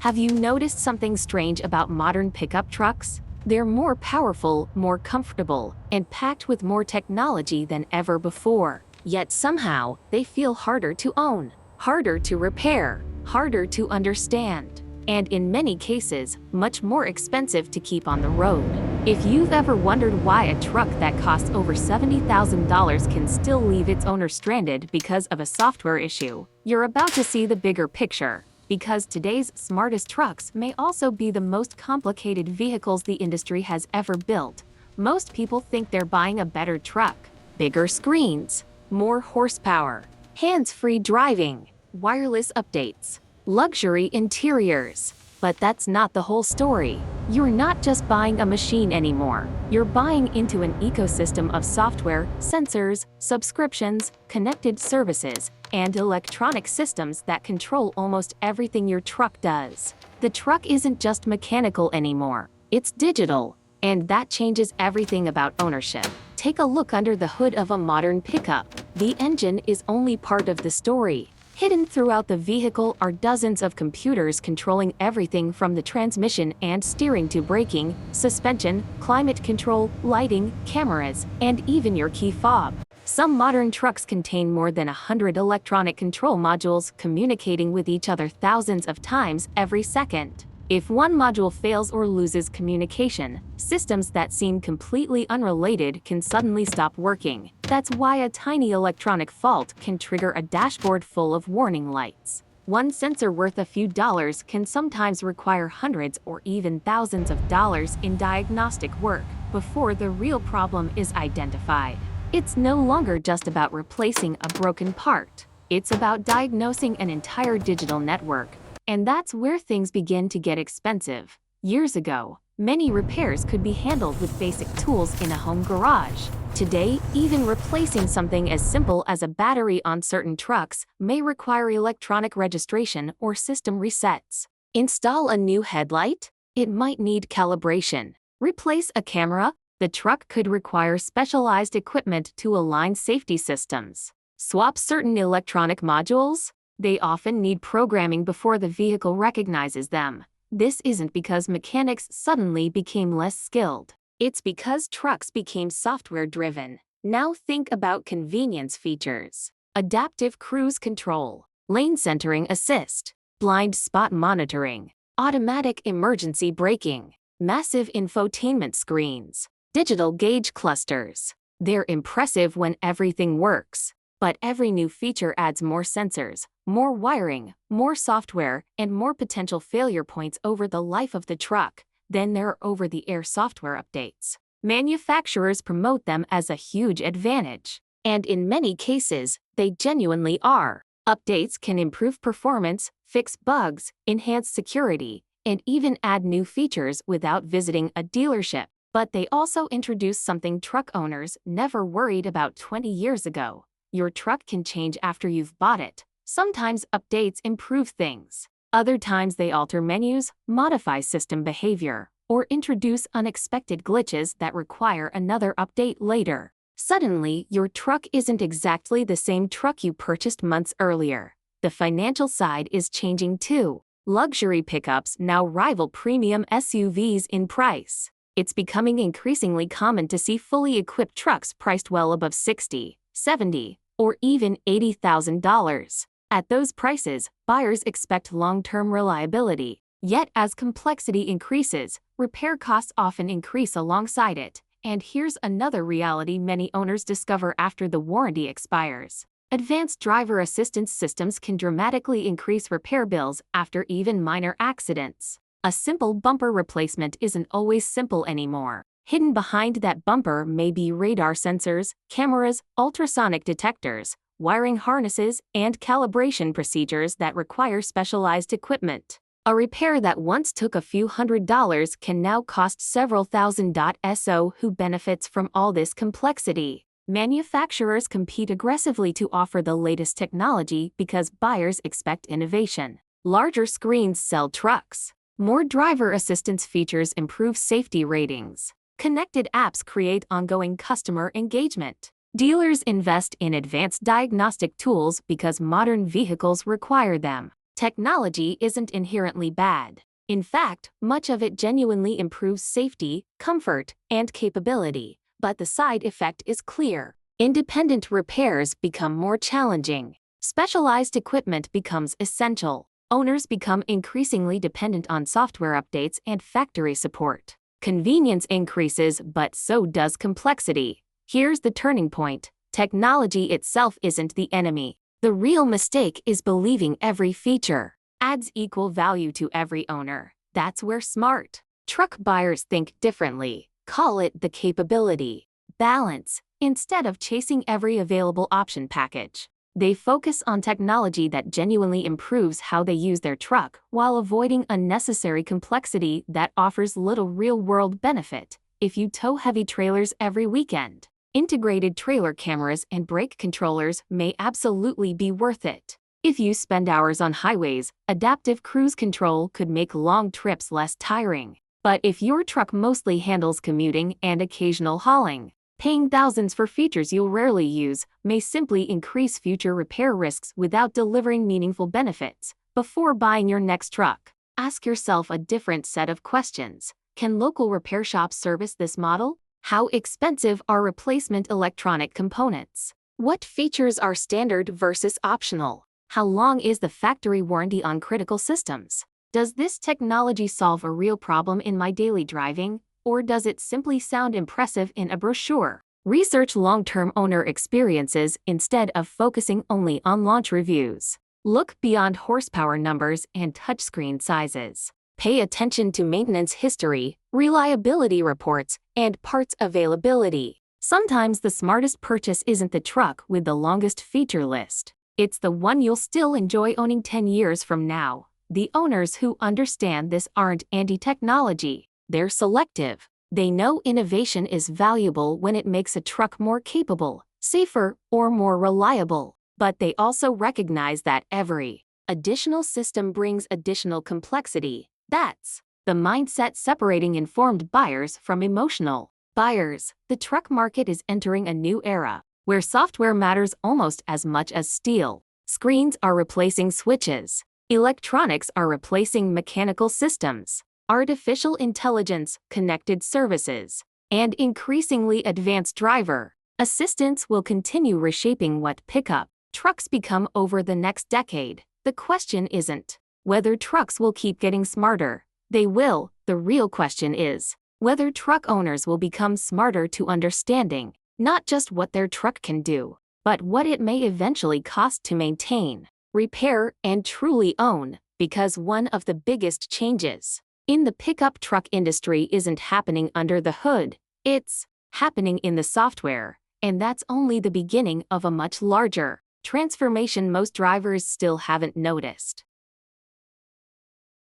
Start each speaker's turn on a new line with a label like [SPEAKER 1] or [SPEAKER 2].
[SPEAKER 1] Have you noticed something strange about modern pickup trucks? They're more powerful, more comfortable, and packed with more technology than ever before. Yet somehow, they feel harder to own, harder to repair, harder to understand, and in many cases, much more expensive to keep on the road. If you've ever wondered why a truck that costs over $70,000 can still leave its owner stranded because of a software issue, you're about to see the bigger picture. Because today's smartest trucks may also be the most complicated vehicles the industry has ever built. Most people think they're buying a better truck. Bigger screens, more horsepower, hands-free driving, wireless updates, luxury interiors. But that's not the whole story. You're not just buying a machine anymore. You're buying into an ecosystem of software, sensors, subscriptions, connected services, and electronic systems that control almost everything your truck does. The truck isn't just mechanical anymore. It's digital, and that changes everything about ownership. Take a look under the hood of a modern pickup. The engine is only part of the story. Hidden throughout the vehicle are dozens of computers controlling everything from the transmission and steering to braking, suspension, climate control, lighting, cameras, and even your key fob. Some modern trucks contain more than 100 electronic control modules communicating with each other thousands of times every second. If one module fails or loses communication, systems that seem completely unrelated can suddenly stop working. That's why a tiny electronic fault can trigger a dashboard full of warning lights. One sensor worth a few dollars can sometimes require hundreds or even thousands of dollars in diagnostic work before the real problem is identified. It's no longer just about replacing a broken part. It's about diagnosing an entire digital network. And that's where things begin to get expensive. Years ago, many repairs could be handled with basic tools in a home garage. Today, even replacing something as simple as a battery on certain trucks may require electronic registration or system resets. Install a new headlight? It might need calibration. Replace a camera? The truck could require specialized equipment to align safety systems. Swap certain electronic modules? They often need programming before the vehicle recognizes them. This isn't because mechanics suddenly became less skilled. It's because trucks became software-driven. Now think about convenience features. Adaptive cruise control, lane centering assist, blind spot monitoring, automatic emergency braking, massive infotainment screens, digital gauge clusters. They're impressive when everything works. But every new feature adds more sensors, more wiring, more software, and more potential failure points over the life of the truck. Then there are over-the-air software updates. Manufacturers promote them as a huge advantage. And in many cases, they genuinely are. Updates can improve performance, fix bugs, enhance security, and even add new features without visiting a dealership. But they also introduce something truck owners never worried about 20 years ago. Your truck can change after you've bought it. Sometimes updates improve things. Other times they alter menus, modify system behavior, or introduce unexpected glitches that require another update later. Suddenly, your truck isn't exactly the same truck you purchased months earlier. The financial side is changing too. Luxury pickups now rival premium SUVs in price. It's becoming increasingly common to see fully equipped trucks priced well above $60, $70, or even $80,000. At those prices, buyers expect long-term reliability. Yet as complexity increases, repair costs often increase alongside it. And here's another reality many owners discover after the warranty expires. Advanced driver assistance systems can dramatically increase repair bills after even minor accidents. A simple bumper replacement isn't always simple anymore. Hidden behind that bumper may be radar sensors, cameras, ultrasonic detectors, wiring harnesses, and calibration procedures that require specialized equipment. A repair that once took a few $100s can now cost several thousand. So who benefits from all this complexity? Manufacturers compete aggressively to offer the latest technology because buyers expect innovation. Larger screens sell trucks. More driver assistance features improve safety ratings. Connected apps create ongoing customer engagement. Dealers invest in advanced diagnostic tools because modern vehicles require them. Technology isn't inherently bad. In fact, much of it genuinely improves safety, comfort, and capability, but the side effect is clear. Independent repairs become more challenging. Specialized equipment becomes essential. Owners become increasingly dependent on software updates and factory support. Convenience increases, but so does complexity. Here's the turning point. Technology itself isn't the enemy. The real mistake is believing every feature adds equal value to every owner. That's where smart truck buyers think differently. Call it the capability balance. Instead of chasing every available option package, they focus on technology that genuinely improves how they use their truck while avoiding unnecessary complexity that offers little real-world benefit. If you tow heavy trailers every weekend, integrated trailer cameras and brake controllers may absolutely be worth it. If you spend hours on highways, adaptive cruise control could make long trips less tiring. But if your truck mostly handles commuting and occasional hauling, paying thousands for features you'll rarely use may simply increase future repair risks without delivering meaningful benefits. Before buying your next truck, ask yourself a different set of questions. Can local repair shops service this model? How expensive are replacement electronic components? What features are standard versus optional? How long is the factory warranty on critical systems? Does this technology solve a real problem in my daily driving, or does it simply sound impressive in a brochure? Research long-term owner experiences instead of focusing only on launch reviews. Look beyond horsepower numbers and touchscreen sizes. Pay attention to maintenance history, reliability reports, and parts availability. Sometimes the smartest purchase isn't the truck with the longest feature list. It's the one you'll still enjoy owning 10 years from now. The owners who understand this aren't anti-technology. They're selective. They know innovation is valuable when it makes a truck more capable, safer, or more reliable. But they also recognize that every additional system brings additional complexity. That's the mindset separating informed buyers from emotional buyers. The truck market is entering a new era, where software matters almost as much as steel. Screens are replacing switches. Electronics are replacing mechanical systems. Artificial intelligence, connected services, and increasingly advanced driver assistance will continue reshaping what pickup trucks become over the next decade. The question isn't whether trucks will keep getting smarter. They will. The real question is whether truck owners will become smarter to understanding not just what their truck can do, but what it may eventually cost to maintain, repair, and truly own. Because one of the biggest changes in the pickup truck industry isn't happening under the hood, it's happening in the software, and that's only the beginning of a much larger transformation most drivers still haven't noticed.